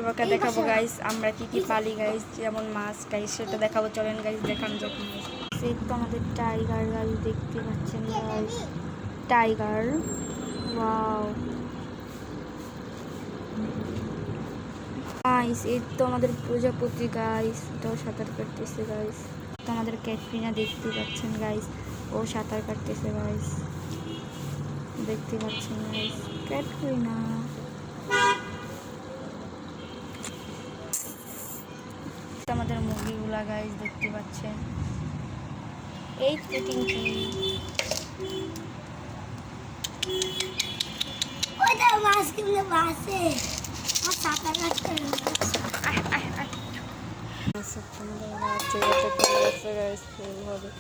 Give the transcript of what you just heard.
এবার দেখাবো গাইস আমরা কি কি পালি গাইস, যেমন মাছ গাইস সেটা দেখাবো। চলেন গাইস দেখান যাক। এই তো আমাদের টাইগার গাইস দেখতে পাচ্ছেন গাইস, টাইগার। ওয়াও গাইস, এই তো আমাদের প্রজাপতি গাইস, এটাও সাঁতার কাটতেছে গাইস। তো আমাদের ক্যাটরিনা দেখতে পাচ্ছেন গাইস, ও সাঁতার কাটতেছে গাইস, দেখতে পাচ্ছেন গাইস ক্যাটরিনা। আমাদের মুরগিগুলা গাইস দেখতে পাচ্ছেন, এই তো টিঙ্কি। ওটা মাছ কিনলে মাছে আর সাঁতার কাটতে হবে।